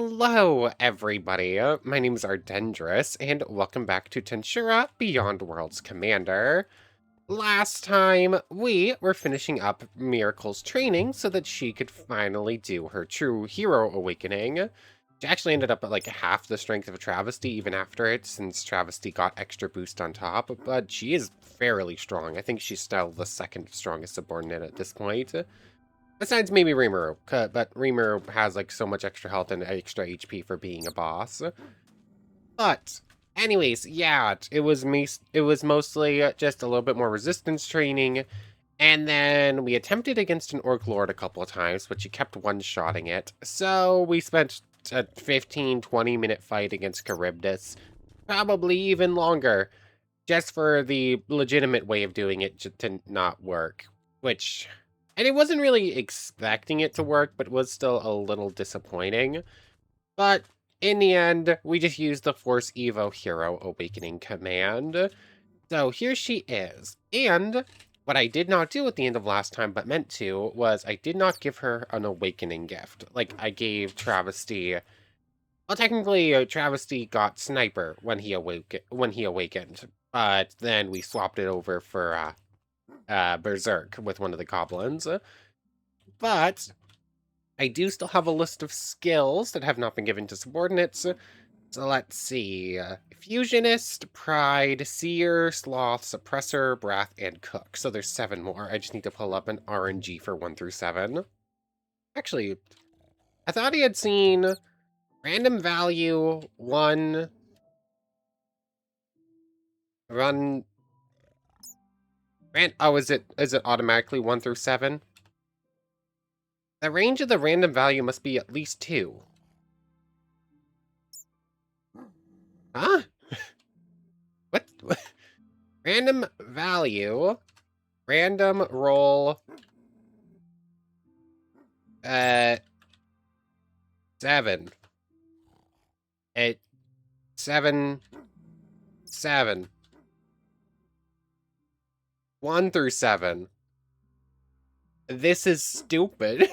Hello, everybody. My name is Ardendris, and welcome back to Tensura Beyond Worlds Commander. Last time, we were finishing up Miracle's training so that she could finally do her true hero awakening. She actually ended up at like half the strength of a Travesty even after it, since Travesty got extra boost on top, but she is fairly strong. I think she's still the second strongest subordinate at this point. Besides maybe Rimuru, but Rimuru has like so much extra health and extra HP for being a boss. But anyways, yeah, it was mostly just a little bit more resistance training, and then we attempted against an Orc Lord a couple of times, but she kept one-shotting it. So we spent a 15-20 minute fight against Charybdis, probably even longer, just for the legitimate way of doing it to not work, which and it wasn't really expecting it to work, but was still a little disappointing. But in the end, we just used the Force Evo Hero Awakening command. So here she is. And what I did not do at the end of last time, but meant to, was I did not give her an awakening gift. Like, I gave Travesty... Well, technically, Travesty got Sniper when he awakened. But then we swapped it over for Berserk with one of the goblins. But I do still have a list of skills that have not been given to subordinates. So let's see. Fusionist, Pride, Seer, Sloth, Suppressor, Wrath, and Cook. So there's 7 more. I just need to pull up an RNG for 1 through 7. Actually, I thought I had seen random value 1, run... Oh, is it automatically 1 through 7? The range of the random value must be at least 2. Huh? What? Random value. Random roll. 7. 7. 7. 1 through 7. This is stupid.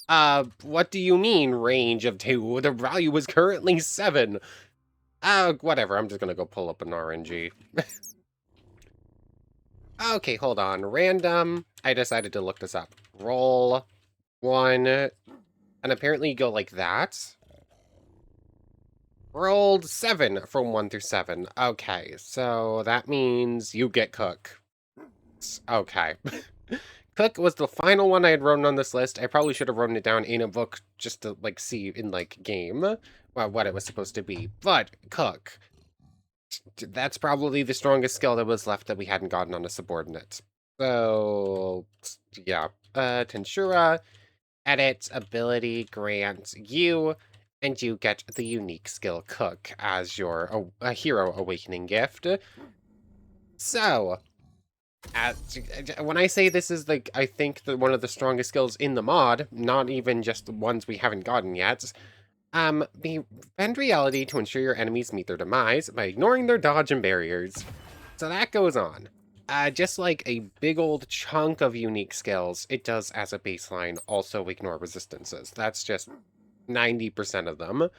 What do you mean range of 2? The value is currently 7. Whatever, I'm just gonna go pull up an RNG. Okay, hold on. Random. I decided to look this up. Roll 1. And apparently you go like that. Rolled 7 from 1 through 7. Okay, so that means you get Cook. Okay. Cook was the final one I had written on this list. I probably should have written it down in a book just to, like, see in, like, game what it was supposed to be. But, Cook. That's probably the strongest skill that was left that we hadn't gotten on a subordinate. So, yeah. Tensura, edit, ability, grant, you, and you get the unique skill Cook as your a hero awakening gift. So, when I say this is like, I think one of the strongest skills in the mod, not even just the ones we haven't gotten yet, bend reality to ensure your enemies meet their demise by ignoring their dodge and barriers. So that goes on. Just like a big old chunk of unique skills, it does as a baseline also ignore resistances. That's just 90% of them.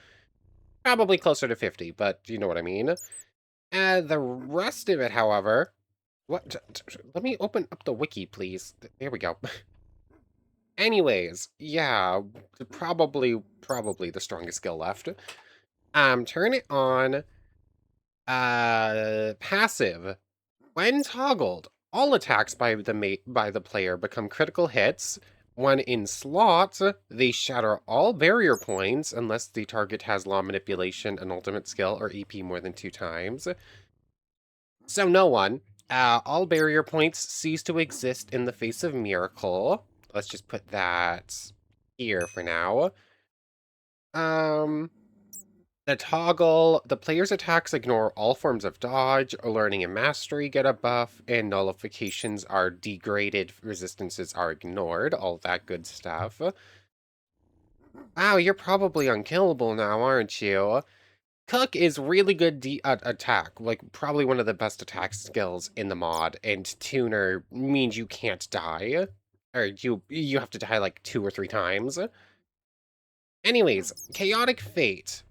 Probably closer to 50, but you know what I mean. The rest of it, however, what? Let me open up the wiki, please. There we go. Anyways, yeah, probably the strongest skill left. Turn it on. Passive. When toggled, all attacks by the player become critical hits. When in slot, they shatter all barrier points unless the target has law manipulation, an ultimate skill, or EP more than 2 times. So no one. All barrier points cease to exist in the face of Miracle. Let's just put that here for now. The toggle, the player's attacks ignore all forms of dodge, learning and mastery get a buff, and nullifications are degraded, resistances are ignored, all that good stuff. Wow, you're probably unkillable now, aren't you? Cook is really good attack, like probably one of the best attack skills in the mod, and Tuner means you can't die, or you have to die like 2 or 3 times. Anyways, Chaotic Fate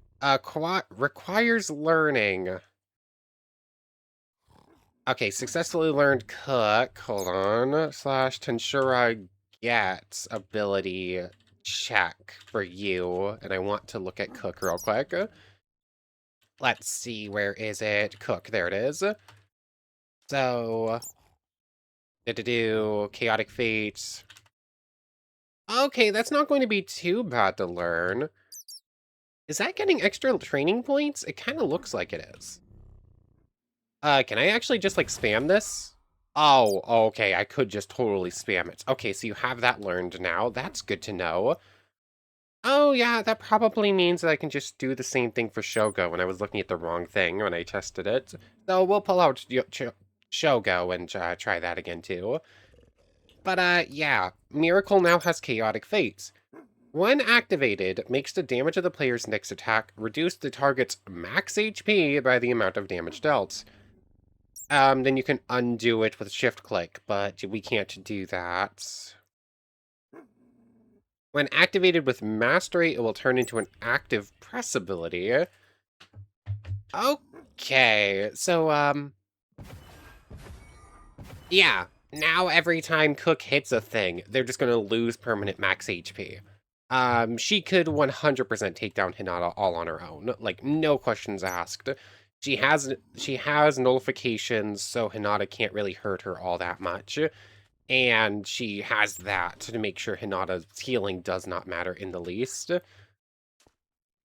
requires learning. Okay, successfully learned Cook. Hold on. Slash Tensura Get ability check for you. And I want to look at Cook real quick. Let's see, where is it? Cook, there it is. So, do Chaotic Fate. Okay, that's not going to be too bad to learn. Is that getting extra training points? It kind of looks like it is. Can I actually just, like, spam this? Oh, okay, I could just totally spam it. Okay, so you have that learned now. That's good to know. Oh, yeah, that probably means that I can just do the same thing for Shogo when I was looking at the wrong thing when I tested it. So we'll pull out Shogo and try that again, too. But, yeah, Miracle now has Chaotic Fates. When activated, makes the damage of the player's next attack reduce the target's max HP by the amount of damage dealt. Then you can undo it with shift click, but we can't do that. When activated with Mastery, it will turn into an active press ability. Okay, so, yeah. Now every time Cook hits a thing, they're just gonna lose permanent max HP. She could 100% take down Hinata all on her own, like, no questions asked. She has nullifications, so Hinata can't really hurt her all that much. And she has that to make sure Hinata's healing does not matter in the least.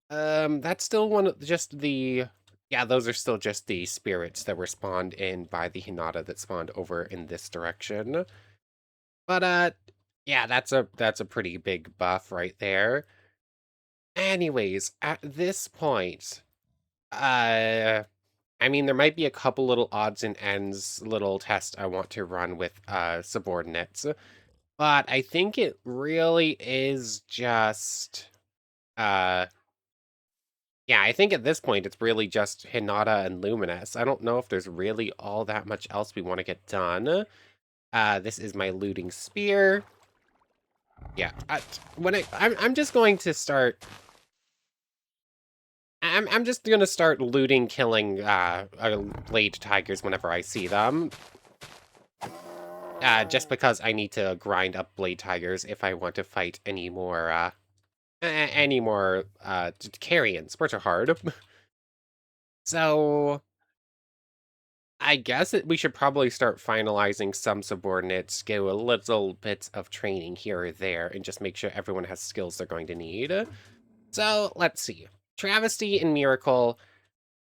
That's still one of just the... Yeah, those are still just the spirits that were spawned in by the Hinata that spawned over in this direction. But, yeah, that's a pretty big buff right there. Anyways, at this point, I mean, there might be a couple little odds and ends little tests I want to run with, subordinates. But I think it really is just, uh, yeah, I think at this point it's really just Hinata and Luminous. I don't know if there's really all that much else we want to get done. This is my looting spear. Yeah, I'm just going to start. I'm just gonna start looting, killing blade tigers whenever I see them. Just because I need to grind up blade tigers if I want to fight any more carrions. Which are hard. So I guess we should probably start finalizing some subordinates, get a little bits of training here or there, and just make sure everyone has skills they're going to need. So let's see. Travesty and Miracle.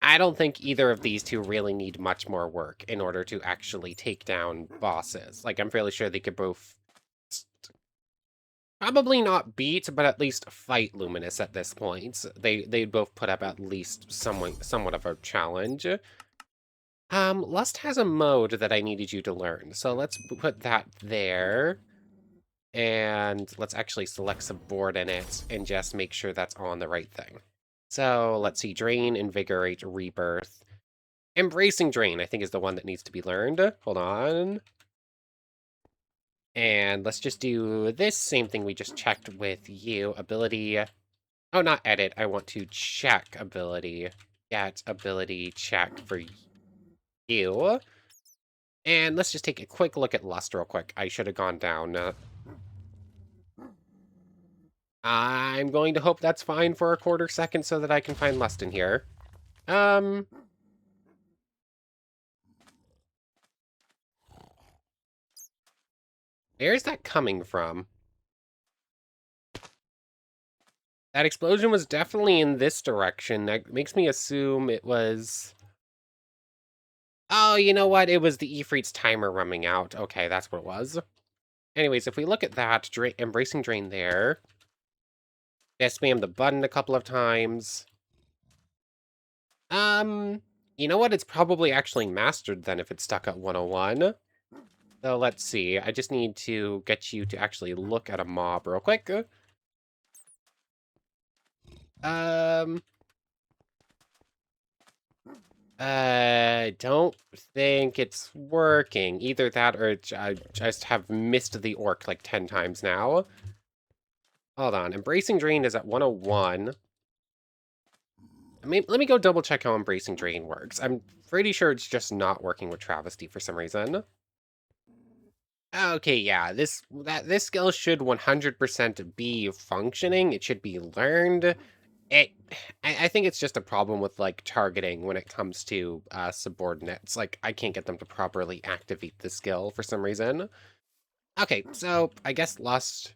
I don't think either of these two really need much more work in order to actually take down bosses. Like, I'm fairly sure they could both probably not beat, but at least fight Luminous at this point. They'd both put up at least somewhat of a challenge. Lust has a mode that I needed you to learn, so let's put that there. And let's actually select Subordinate and just make sure that's on the right thing. So let's see, Drain, Invigorate, Rebirth. Embracing Drain, I think, is the one that needs to be learned. Hold on. And let's just do this same thing we just checked with you. Ability. Oh, not edit. I want to check ability. Get ability check for you. And let's just take a quick look at Lust real quick. I should have gone down. I'm going to hope that's fine for a quarter second so that I can find Lust in here. Where's that coming from? That explosion was definitely in this direction. That makes me assume it was... Oh, you know what? It was the Ifrit's timer running out. Okay, that's what it was. Anyways, if we look at that, Embracing Drain there. I spammed the button a couple of times. You know what? It's probably actually mastered then if it's stuck at 101. So let's see. I just need to get you to actually look at a mob real quick. I don't think it's working. Either that or I just have missed the orc like 10 times now. Hold on. Embracing Drain is at 101. Let me go double check how Embracing Drain works. I'm pretty sure it's just not working with Travesty for some reason. Okay, yeah, this skill should 100% be functioning. It should be learned. It, I think it's just a problem with like targeting when it comes to subordinates. Like I can't get them to properly activate the skill for some reason. Okay, so I guess Lust.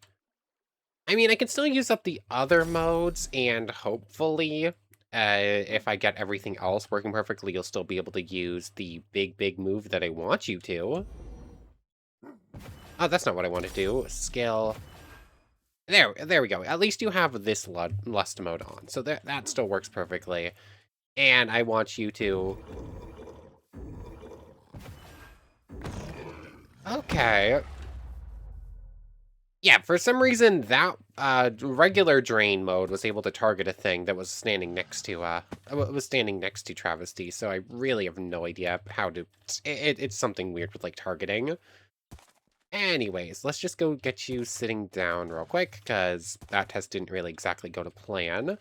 I mean, I can still use up the other modes, and hopefully, if I get everything else working perfectly, you'll still be able to use the big move that I want you to. Oh, that's not what I want to do. Skill. There we go. At least you have this lust mode on, so that still works perfectly. And I want you to... Okay. Yeah, for some reason, that regular drain mode was able to target a thing that was standing next to Travesty, so I really have no idea how to... It's something weird with, like, targeting. Anyways, let's just go get you sitting down real quick, because that test didn't really exactly go to plan.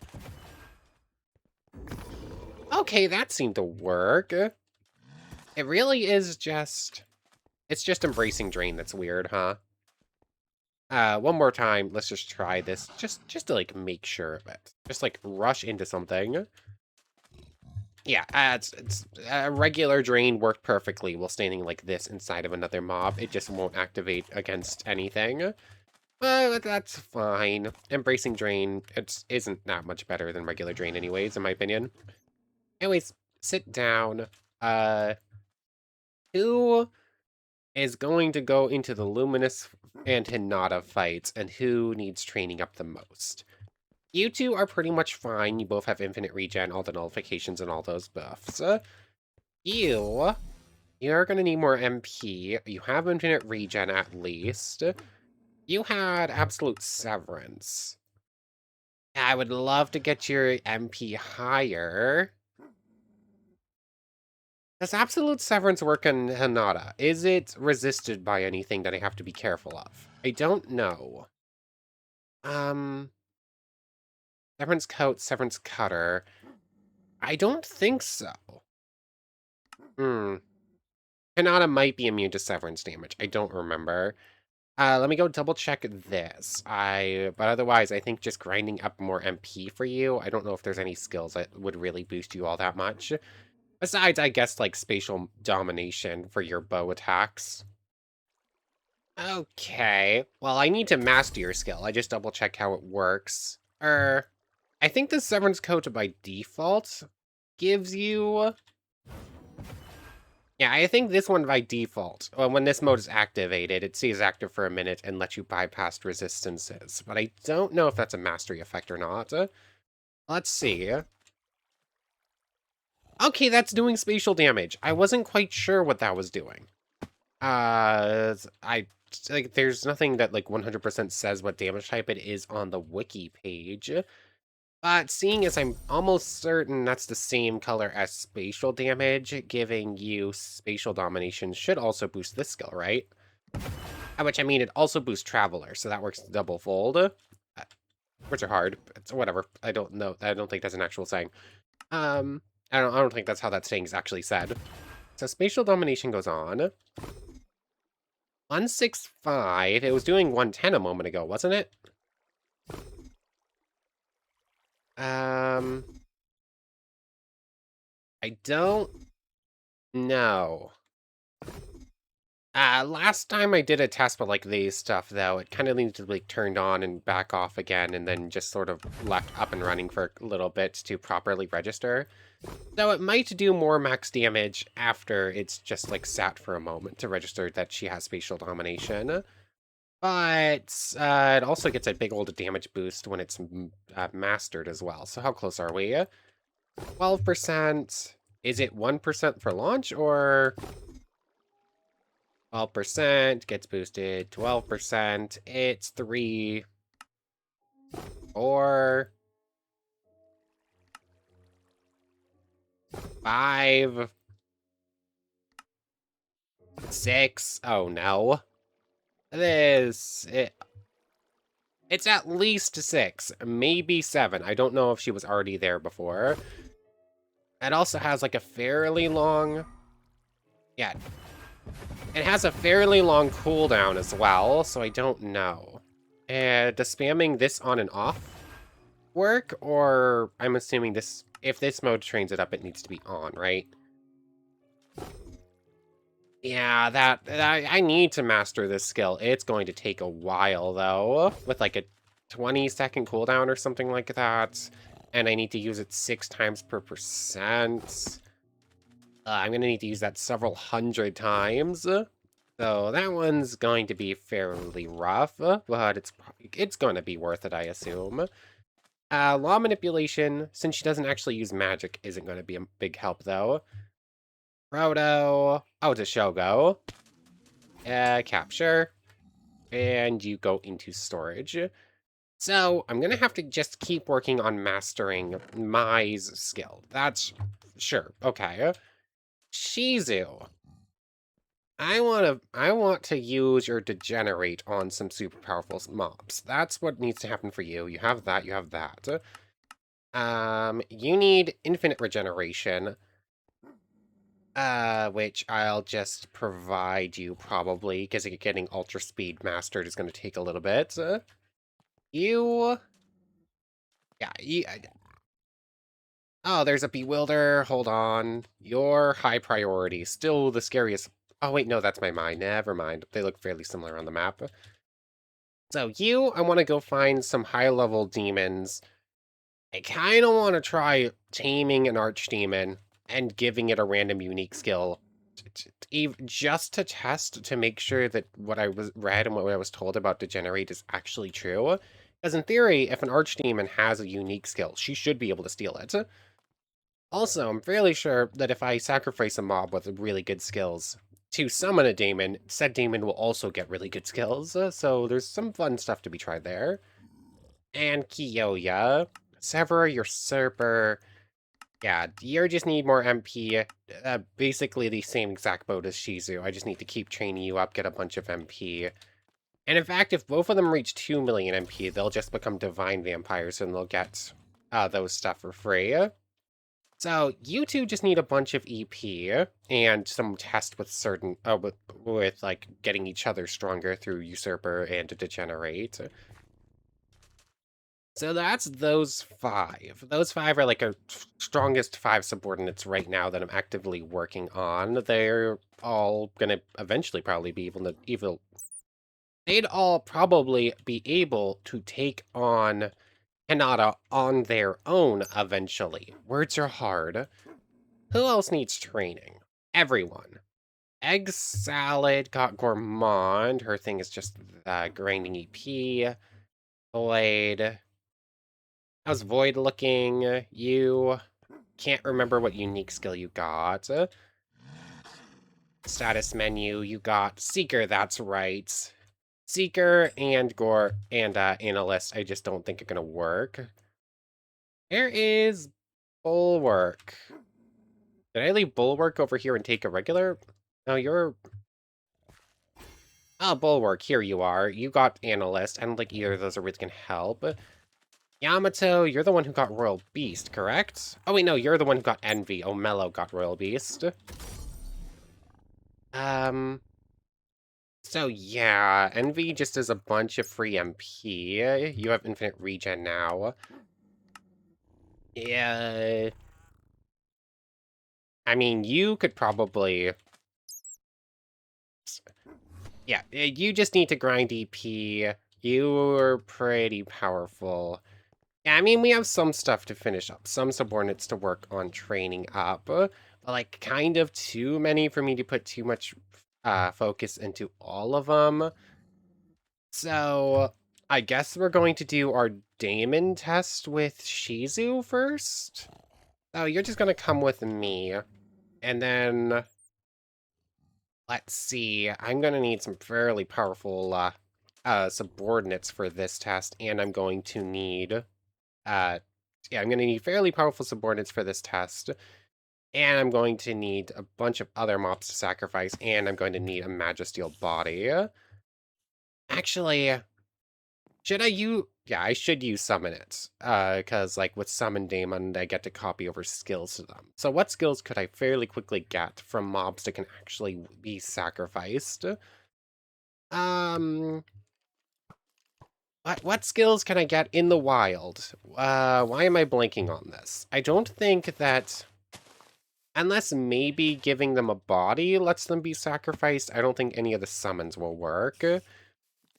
Okay, that seemed to work. It really is just... It's just embracing drain that's weird, huh? One more time, let's just try this, just to, like, make sure of it. Just, like, rush into something. Yeah, it's a regular drain worked perfectly while standing like this inside of another mob. It just won't activate against anything. But that's fine. Embracing drain, isn't that much better than regular drain anyways, in my opinion. Anyways, sit down. Who is going to go into the Luminous and Hinata fights, and who needs training up the most? You two are pretty much fine. You both have infinite regen, all the nullifications, and all those buffs. You're going to need more MP. You have infinite regen at least. You had absolute severance. I would love to get your MP higher. Does absolute severance work on Hinata? Is it resisted by anything that I have to be careful of? I don't know. Severance coat, severance cutter. I don't think so. Hinata might be immune to severance damage. I don't remember. Let me go double check this. But otherwise, I think just grinding up more MP for you. I don't know if there's any skills that would really boost you all that much. Besides, I guess, like, spatial domination for your bow attacks. Okay. Well, I need to master your skill. I just double check how it works. I think the Severance Coat by default gives you... Yeah, I think this one by default, when this mode is activated, it stays active for a minute and lets you bypass resistances. But I don't know if that's a mastery effect or not. Let's see. Okay, that's doing spatial damage. I wasn't quite sure what that was doing. Like, there's nothing that, like, 100% says what damage type it is on the wiki page. But seeing as I'm almost certain that's the same color as spatial damage, giving you spatial domination should also boost this skill, right? Which, I mean, it also boosts Traveler, so that works double fold. Which are hard. It's whatever. I don't know. I don't think that's an actual saying. I don't think that's how that saying is actually said. So spatial domination goes on. 165. It was doing 110 a moment ago, wasn't it? I don't know. Last time I did a test with, like, these stuff, though, it kind of needed to, like, turned on and back off again, and then just sort of left up and running for a little bit to properly register. So it might do more max damage after it's just, like, sat for a moment to register that she has spatial domination. But it also gets a big old damage boost when it's mastered as well. So how close are we? 12%. Is it 1% for launch, or 12% gets boosted? 12%. It's 3, 4, 5, 6. Oh no. It It's at least 6, maybe 7. I don't know if she was already there before. It also has like a fairly long... Yeah. It has a fairly long cooldown as well, so I don't know. Does spamming this on and off work? Or I'm assuming this... If this mode trains it up, it needs to be on, right? Yeah, I need to master this skill. It's going to take a while, though, with like a 20-second cooldown or something like that. And I need to use it 6 times per percent. I'm going to need to use that several hundred times. So that one's going to be fairly rough, but it's going to be worth it, I assume. Law manipulation, since she doesn't actually use magic, isn't going to be a big help, though. Proto. Oh, it's a Shogo. Capture. And you go into storage. So, I'm gonna have to just keep working on mastering Mai's skill. That's... Sure, okay. Shizu. I want to use your Degenerate on some super powerful mobs. That's what needs to happen for you. You have that, you have that. You need infinite regeneration. Which I'll just provide you probably, because getting Ultra Speed mastered is going to take a little bit. You... Yeah, oh, there's a Bewilder. Hold on. You're high priority. Still the scariest... Oh, wait, no, that's my mind. Never mind. They look fairly similar on the map. So I want to go find some high-level demons. I kind of want to try taming an archdemon and giving it a random unique skill. Just to test to make sure that what I read and what I was told about Degenerate is actually true. Because in theory, if an archdemon has a unique skill, she should be able to steal it. Also, I'm fairly sure that if I sacrifice a mob with really good skills to summon a daemon, said daemon will also get really good skills. So there's some fun stuff to be tried there. And Kiyoya. Sever, Usurper. Yeah, you just need more MP. Basically the same exact boat as Shizu. I just need to keep training you up, get a bunch of MP. And in fact, if both of them reach 2 million MP, they'll just become divine vampires and they'll get those stuff for free. So you two just need a bunch of EP and some test with certain, with like getting each other stronger through Usurper and Degenerate. So that's those 5. Those 5 are like our strongest 5 subordinates right now that I'm actively working on. They're all gonna eventually probably be evil. They'd all probably be able to take on Hinata on their own eventually. Words are hard. Who else needs training? Everyone. Egg Salad got Gourmand. Her thing is just grinding EP. Blade. How's Void looking? You can't remember what unique skill you got. Status menu, you got Seeker, that's right. Seeker and Gore and Analyst, I just don't think are gonna work. There is Bulwark. Did I leave Bulwark over here and take a regular? No, you're... Oh, Bulwark, here you are. You got Analyst. I don't think either of those are really gonna help. Yamato, you're the one who got Royal Beast, correct? Oh wait, no, you're the one who got Envy. Oh, Mello got Royal Beast. So yeah, Envy just does a bunch of free MP. You have infinite regen now. Yeah. I mean, you could probably... Yeah, you just need to grind EP. You're pretty powerful. Yeah, I mean, we have some stuff to finish up, some subordinates to work on training up, but like kind of too many for me to put too much focus into all of them. So I guess we're going to do our Daemon test with Shizu first. Oh, you're just gonna come with me, and then let's see. I'm gonna need some fairly powerful subordinates for this test, and I'm going to need yeah, I'm going to need fairly powerful subordinates for this test. And I'm going to need a bunch of other mobs to sacrifice. And I'm going to need a Magisteel body. Actually, Should I use... Yeah, I should use Summon it. Because, like, with Summon Daemon, I get to copy over skills to them. So what skills could I fairly quickly get from mobs that can actually be sacrificed? Um... What skills can I get in the wild? Why am I blanking on this? I don't think that... Unless maybe giving them a body lets them be sacrificed, I don't think any of the summons will work.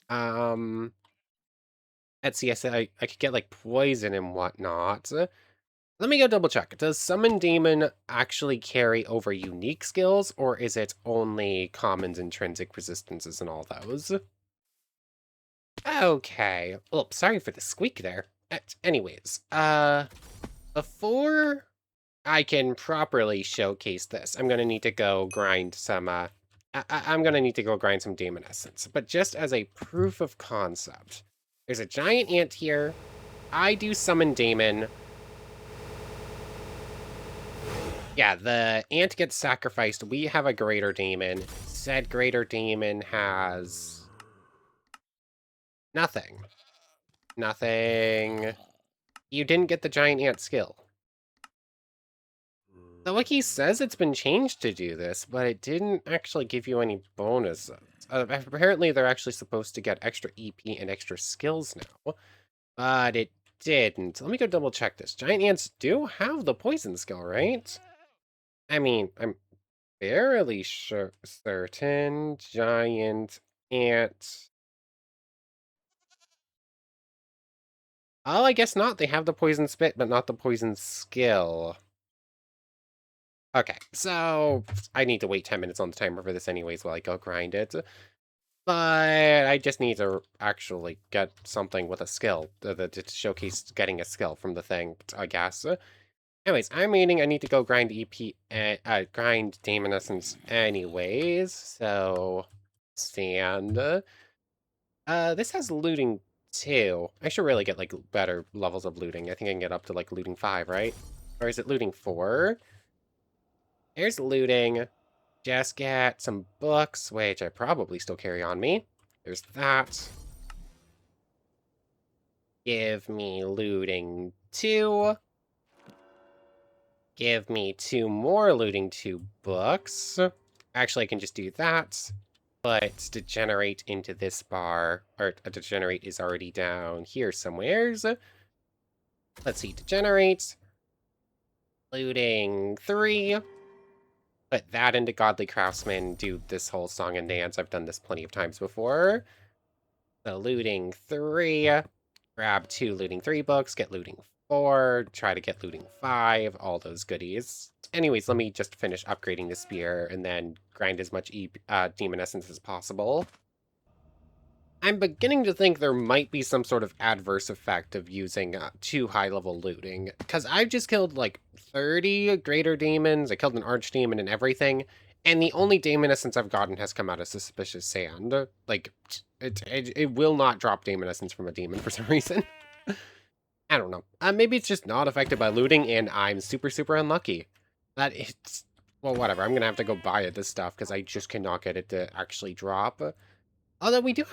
Um... Let's see, I could get, like, poison and whatnot. Let me go double check. Does Summon Demon actually carry over unique skills, or is it only commons, intrinsic resistances, and all those? Okay. Oh, sorry for the squeak there. Anyways, before I can properly showcase this, I'm gonna need to go grind some, I'm gonna need to go grind some Demon Essence. But just as a proof of concept, there's a giant ant here. I do summon Daemon. Yeah, the ant gets sacrificed. We have a greater Daemon. Said greater Daemon has... nothing. Nothing. You didn't get the giant ant skill. The wiki says it's been changed to do this, but it didn't actually give you any bonuses. Apparently, they're actually supposed to get extra EP and extra skills now, but it didn't. Let me go double check this. Giant ants do have the poison skill, right? I mean, I'm fairly sure, certain giant ant. Oh, I guess not. They have the poison spit, but not the poison skill. Okay, so I need to wait 10 minutes on the timer for this anyways while I go grind it. But I just need to actually get something with a skill to showcase getting a skill from the thing, I guess. Anyways, I'm meaning I need to go grind EP, grind Daemon Essence anyways, so stand. This has looting too. I should really get like better levels of looting. I think I can get up to like looting 5, right? Or is it looting 4? There's looting. Just get some books, which I probably still carry on me. There's that. Give me looting 2. Give me 2 more looting 2 books. Actually, I can just do that. But degenerate into this bar, or a degenerate is already down here somewheres. Let's see, degenerate. Looting 3. Put that into Godly Craftsman, do this whole song and dance. I've done this plenty of times before. So looting 3. Grab 2 looting 3 books, get looting 4, try to get looting 5, all those goodies. Anyways, let me just finish upgrading the spear and then grind as much Demon Essence as possible. I'm beginning to think there might be some sort of adverse effect of using too high-level looting, because I've just killed like 30 greater demons, I killed an archdemon and everything, and the only Daemon Essence I've gotten has come out of Suspicious Sand. Like, it will not drop Daemon Essence from a demon for some reason. I don't know. Maybe it's just not affected by looting, and I'm super, super unlucky. That it's... Well, whatever. I'm gonna have to go buy this stuff, because I just cannot get it to actually drop. Although we do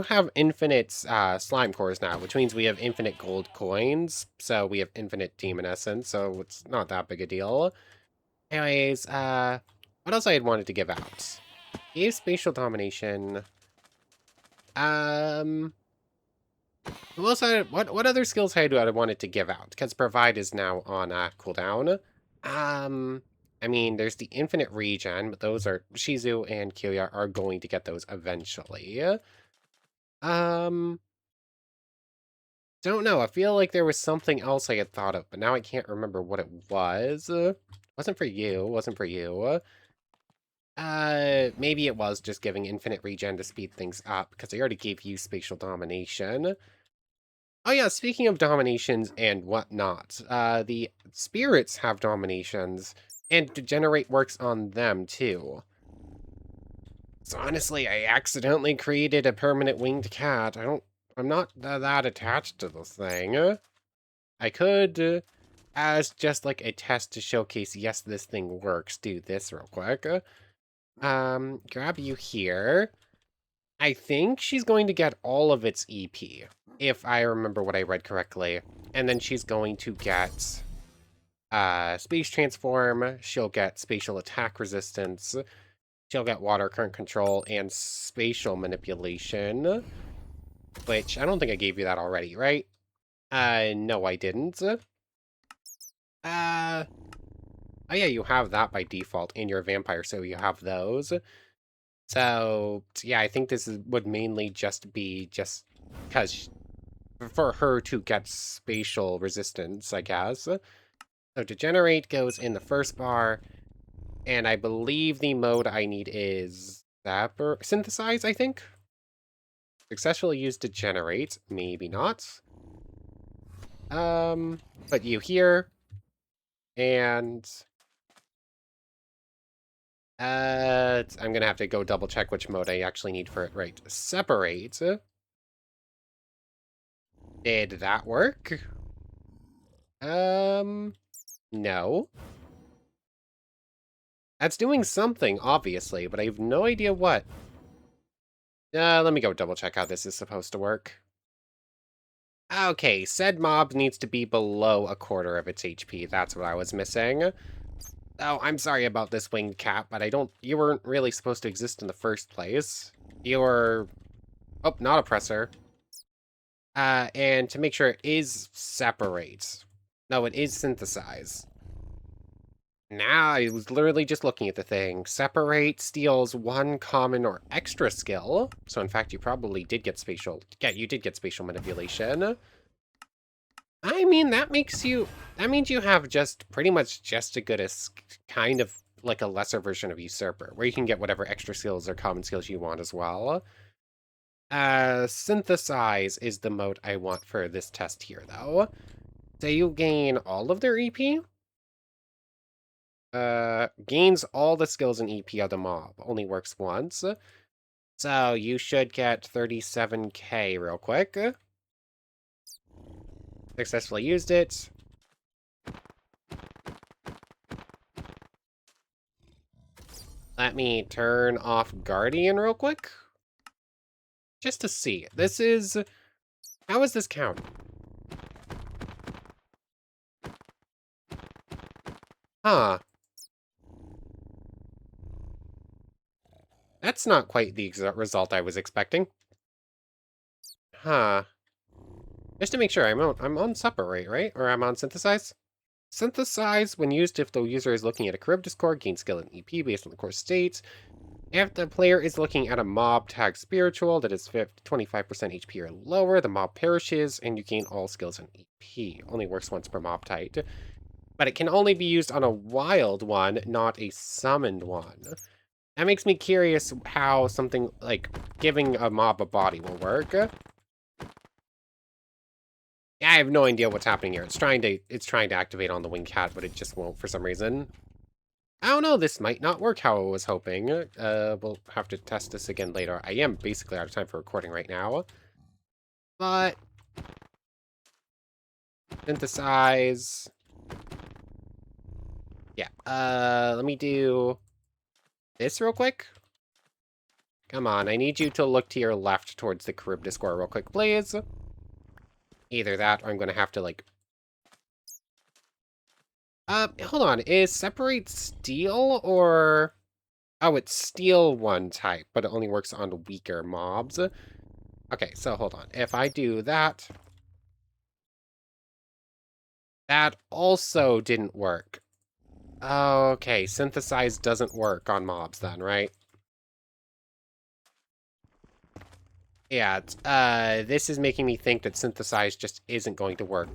have infinite slime cores now, which means we have infinite gold coins. So we have infinite demon essence, so it's not that big a deal. Anyways, what else I had wanted to give out? Gave spatial domination. What other skills had I wanted to give out? Because provide is now on cooldown. I mean, there's the infinite regen, but those are Shizu and Kyoya are going to get those eventually. Don't know. I feel like there was something else I had thought of, but now I can't remember what it was. Wasn't for you. Wasn't for you. Maybe it was just giving infinite regen to speed things up, because I already gave you spatial domination. Oh yeah, speaking of dominations and whatnot, the spirits have dominations, and Degenerate works on them too. So honestly, I accidentally created a permanent winged cat. I'm not that attached to this thing. I could, as just like a test to showcase, yes, this thing works, do this real quick. Grab you here. I think she's going to get all of its EP, if I remember what I read correctly. And then she's going to get space transform, she'll get spatial attack resistance, she'll get water current control, and spatial manipulation. Which, I don't think I gave you that already, right? No, I didn't. Oh yeah, you have that by default, and you're a vampire, so you have those. So, yeah, I think would mainly just be just because for her to get spatial resistance, I guess. So Degenerate goes in the first bar, and I believe the mode I need is Synthesize, I think? Successfully used Degenerate, maybe not. But you here, and I'm gonna have to go double check which mode I actually need for it. Right, Separate. Did that work? No. That's doing something, obviously, but I have no idea what. Let me go double check how this is supposed to work. Okay, said mob needs to be below a quarter of its HP. That's what I was missing. Oh, I'm sorry about this winged cat, but you weren't really supposed to exist in the first place. You were, oh, not oppressor. And to make sure it is separate. No, it is synthesize. Now, I was literally just looking at the thing. Separate steals one common or extra skill. So in fact, you probably did get spatial. Yeah, you did get spatial manipulation. I mean, that means you have just pretty much just as good as kind of like a lesser version of Usurper, where you can get whatever extra skills or common skills you want as well. Synthesize is the mode I want for this test here, though. So you gain all of their EP? Gains all the skills and EP of the mob. Only works once. So you should get 37k real quick. Successfully used it. Let me turn off Guardian real quick. Just to see. How is this count? Huh. That's not quite the result I was expecting. Huh. Just to make sure, I'm on separate, right? Or I'm on synthesize? Synthesize, when used if the user is looking at a Charybdis core, gain skill and EP based on the core state. If the player is looking at a mob tag spiritual that is 25% HP or lower, the mob perishes and you gain all skills and EP. Only works once per mob type. But it can only be used on a wild one, not a summoned one. That makes me curious how something like giving a mob a body will work. Yeah, I have no idea what's happening here. It's trying to activate on the winged cat, but it just won't for some reason. I don't know, this might not work how I was hoping. We'll have to test this again later. I am basically out of time for recording right now. But synthesize. Yeah, let me do this real quick. Come on, I need you to look to your left towards the Charybdis core real quick, please. Either that, or I'm gonna have to, like... hold on, is Separate Steel, or... Oh, it's Steel one type, but it only works on weaker mobs. Okay, so hold on. If I do that... That also didn't work. Okay, Synthesize doesn't work on mobs then, right? Yeah, this is making me think that Synthesize just isn't going to work.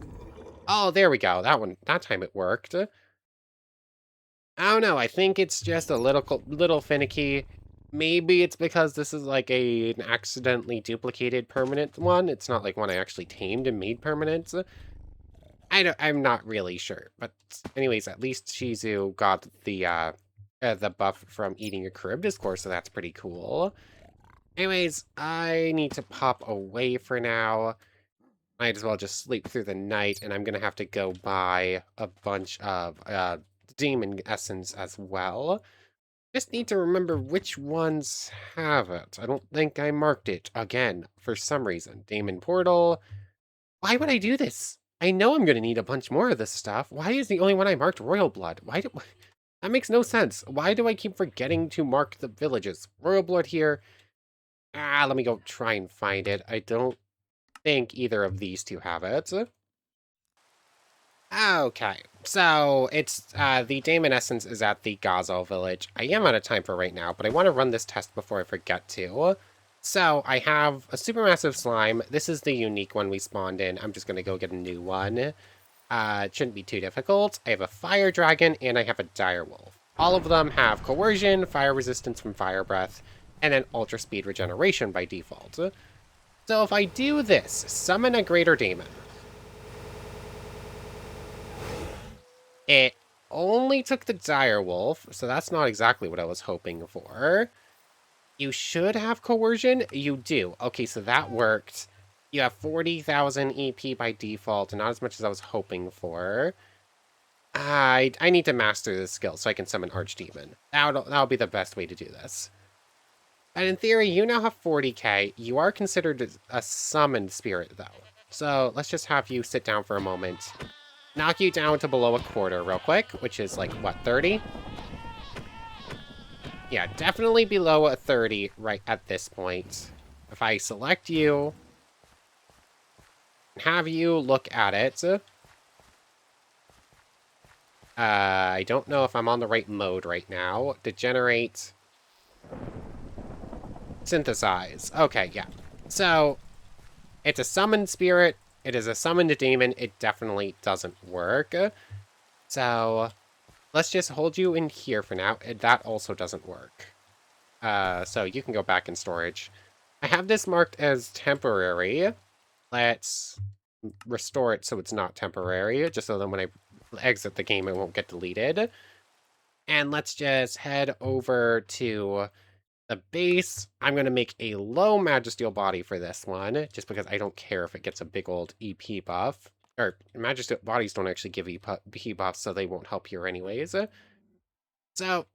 Oh, there we go. That time it worked. I don't know. I think it's just a little finicky. Maybe it's because this is like an accidentally duplicated permanent one. It's not like one I actually tamed and made permanent. I'm not really sure. But anyways, at least Shizu got the buff from eating a Charybdis core, so that's pretty cool. Anyways, I need to pop away for now. Might as well just sleep through the night, and I'm gonna have to go buy a bunch of demon essence as well. Just need to remember which ones have it. I don't think I marked it again for some reason. Daemon Portal. Why would I do this? I know I'm going to need a bunch more of this stuff. Why is the only one I marked Royal Blood? Why do... That makes no sense. Why do I keep forgetting to mark the villages? Royal Blood here. Let me go try and find it. I don't think either of these two have it. Okay, so it's, the Daemon Essence is at the Gazel village. I am out of time for right now, but I want to run this test before I forget to. So, I have a supermassive slime. This is the unique one we spawned in. I'm just going to go get a new one. It shouldn't be too difficult. I have a fire dragon, and I have a dire wolf. All of them have coercion, fire resistance from fire breath, and then ultra speed regeneration by default. So if I do this, summon a greater daemon. It only took the dire wolf, so that's not exactly what I was hoping for. You should have coercion. You do. Okay, so that worked. You have 40,000 EP by default, not as much as I was hoping for. I need to master this skill so I can summon Archdemon. That'll be the best way to do this. And in theory, you now have 40k. You are considered a summoned spirit, though. So let's just have you sit down for a moment. Knock you down to below a quarter real quick, which is like, what, 30? Yeah, definitely below a 30 right at this point. If I select you, have you look at it. I don't know if I'm on the right mode right now. Degenerate. Synthesize. Okay, yeah. So, it's a summoned spirit. It is a summoned demon. It definitely doesn't work. So, let's just hold you in here for now. That also doesn't work. So you can go back in storage. I have this marked as temporary. Let's restore it so it's not temporary, just so then when I exit the game, it won't get deleted. And let's just head over to the base. I'm going to make a low Magisteel body for this one, just because I don't care if it gets a big old EP buff. Or, Magisteel bodies don't actually give EP buffs, so they won't help here anyways. So,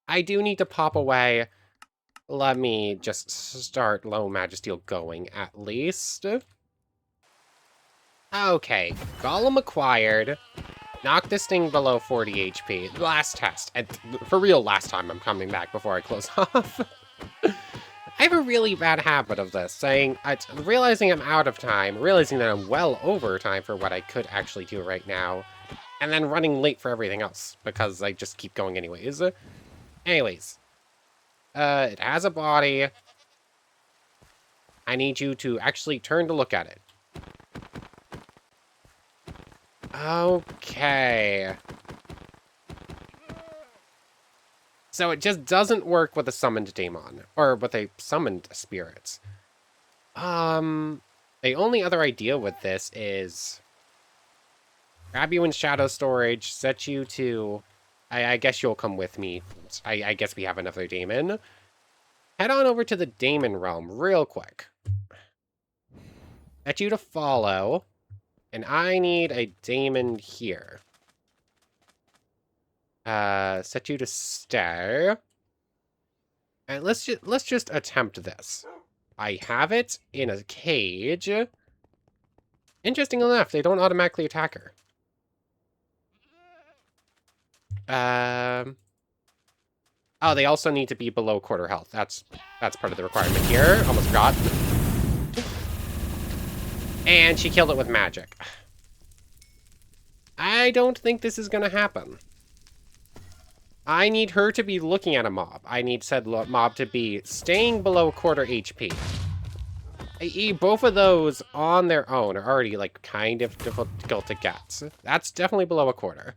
I do need to pop away. Let me just start low Magisteel going, at least. Okay, Golem acquired. Knock this thing below 40 HP. Last test. And for real, last time I'm coming back before I close off. I have a really bad habit of this, realizing I'm out of time, realizing that I'm well over time for what I could actually do right now, and then running late for everything else, because I just keep going anyways. Anyways. It has a body. I need you to actually turn to look at it. Okay. So it just doesn't work with a summoned daemon, or with a summoned spirit. The only other idea with this is grab you in shadow storage, set you to... I guess you'll come with me. I guess we have another daemon. Head on over to the daemon realm real quick. Set you to follow. And I need a daemon here. Set you to stay. And let's just attempt this. I have it in a cage. Interesting enough, they don't automatically attack her. Oh, they also need to be below quarter health. That's part of the requirement here. Almost forgot. And she killed it with magic. I don't think this is gonna happen. I need her to be looking at a mob. I need said mob to be staying below quarter HP. I.e., both of those on their own are already, like, kind of difficult to get. That's definitely below a quarter.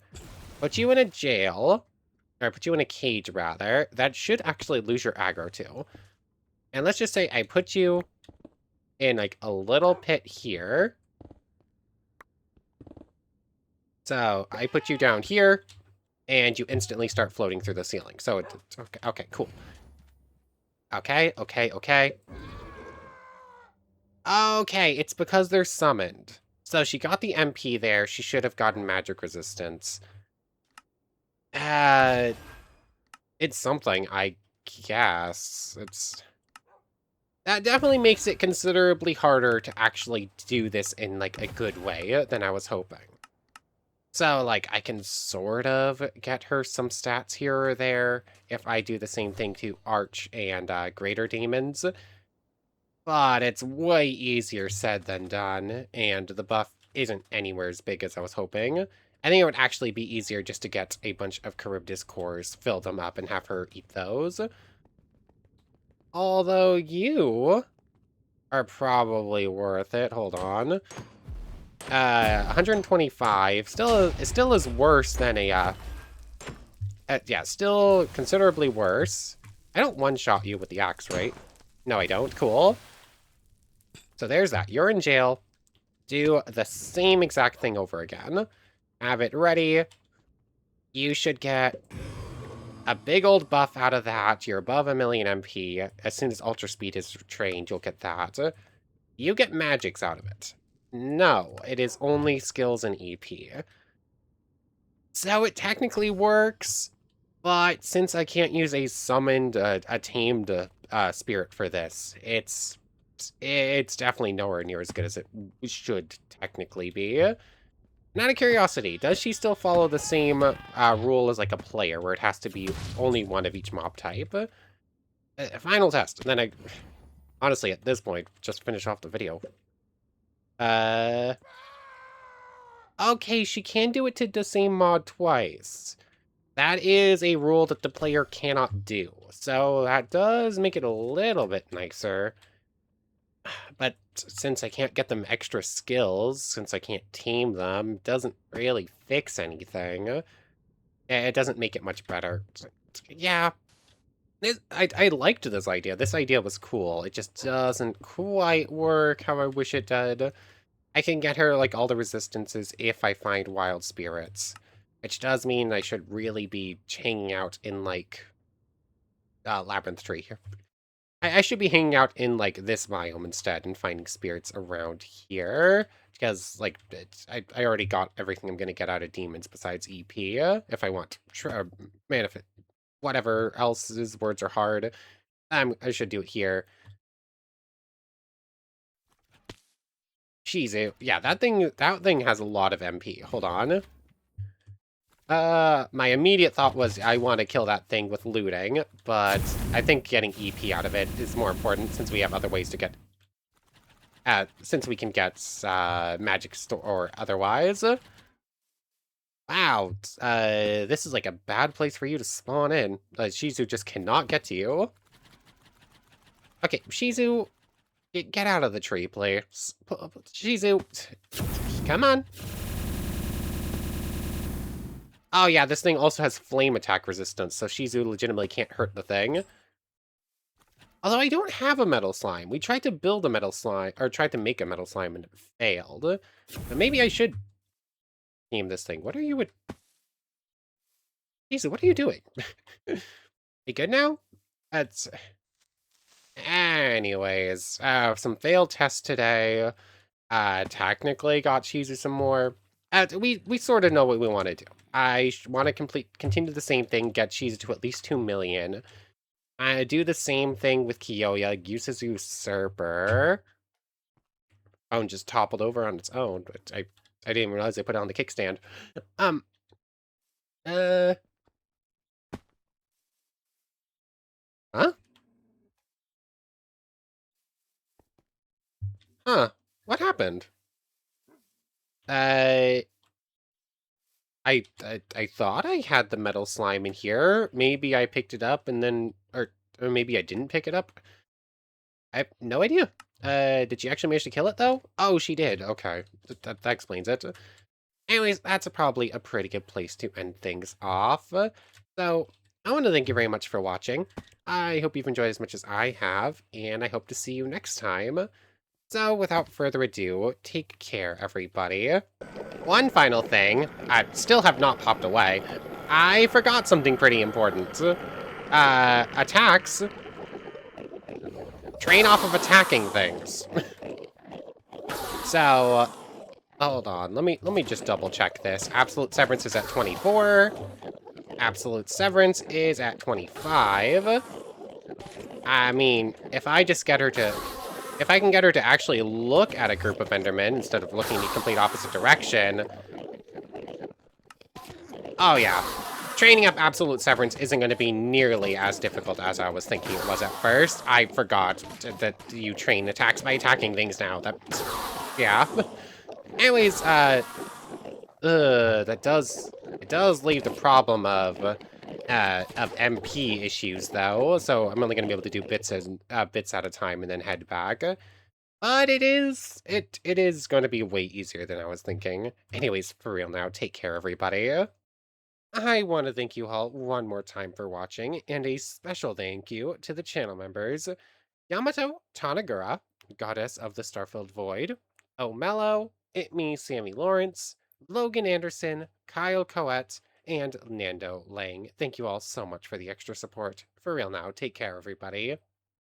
Put you in a jail, or put you in a cage, rather. That should actually lose your aggro, too. And let's just say I put you in, like, a little pit here. So, I put you down here, and you instantly start floating through the ceiling. So, it's okay, cool. Okay. Okay, it's because they're summoned. So she got the MP there. She should have gotten magic resistance. Uh, it's something, I guess. That definitely makes it considerably harder to actually do this in, like, a good way than I was hoping. So, like, I can sort of get her some stats here or there if I do the same thing to Arch and Greater Daemons, but it's way easier said than done, and the buff isn't anywhere as big as I was hoping. I think it would actually be easier just to get a bunch of Charybdis cores, fill them up, and have her eat those. Although you are probably worth it. Hold on. 125 still is worse than a yeah, still considerably worse. I don't one-shot you with the axe, right? No, I don't. Cool. So there's that. You're in jail. Do the same exact thing over again. Have it ready. You should get a big old buff out of that. You're above 1,000,000 MP. As soon as Ultra Speed is trained, you'll get that. You get magics out of it. No, it is only skills and EP. So it technically works, but since I can't use a summoned, a tamed spirit for this, it's definitely nowhere near as good as it should technically be. And out of curiosity, does she still follow the same rule as like a player, where it has to be only one of each mob type? Final test, and then honestly, at this point, just finish off the video. Okay, she can do it to the same mod twice. That is a rule that the player cannot do, so that does make it a little bit nicer. But since I can't get them extra skills, since I can't tame them, doesn't really fix anything. It doesn't make it much better. Yeah, I liked this idea. This idea was cool. It just doesn't quite work how I wish it did. I can get her, like, all the resistances if I find wild spirits. Which does mean I should really be hanging out in, like, Labyrinth Tree here. I should be hanging out in, like, this biome instead and finding spirits around here. Because, like, I already got everything I'm going to get out of demons besides EP. If I want manifest, whatever else's words are hard, I should do it here. Jeez, yeah, that thing has a lot of MP. Hold on. My immediate thought was I want to kill that thing with looting, but I think getting EP out of it is more important since we have other ways to get... since we can get, magic store or otherwise. Wow, this is like a bad place for you to spawn in. Shizu just cannot get to you. Okay, Shizu, get out of the tree, please. Shizu, come on. Oh yeah, this thing also has flame attack resistance, so Shizu legitimately can't hurt the thing. Although I don't have a metal slime. We tried to build a metal slime, or tried to make a metal slime and it failed. But maybe I should name this thing. What are you... Shizu, what are you doing? You good now? That's... Anyways, some failed tests today. Technically got Shizu some more. We sort of know what we want to do. I want to continue the same thing, get Shizu to at least 2 million. I do the same thing with Kiyoya, uses Usurper. Oh, and just toppled over on its own, but I didn't even realize I put it on the kickstand. Huh? Huh. What happened? I thought I had the metal slime in here. Maybe I picked it up and then, or maybe I didn't pick it up. I have no idea. Did she actually manage to kill it though? Oh, she did. Okay, that explains it. Anyways, that's probably a pretty good place to end things off. So, I want to thank you very much for watching. I hope you've enjoyed as much as I have, and I hope to see you next time. So, without further ado, take care, everybody. One final thing, I still have not popped away. I forgot something pretty important. Attacks train off of attacking things. So, hold on, let me just double check this. Absolute Severance is at 24. Absolute Severance is at 25. I mean, if I can get her to actually look at a group of Endermen instead of looking the complete opposite direction. Oh yeah. Training up Absolute Severance isn't going to be nearly as difficult as I was thinking it was at first. I forgot that you train attacks by attacking things now. Yeah. Anyways, it does leave the problem of MP issues though. So I'm only going to be able to do bits at a time and then head back. But it is going to be way easier than I was thinking. Anyways, for real now, take care, everybody. I want to thank you all one more time for watching, and a special thank you to the channel members Yamato Tanagura, Goddess of the Starfilled Void, O'Mello, It Me Sammy Lawrence, Logan Anderson, Kyle Coette, and Nando Lang. Thank you all so much for the extra support. For real now, take care, everybody.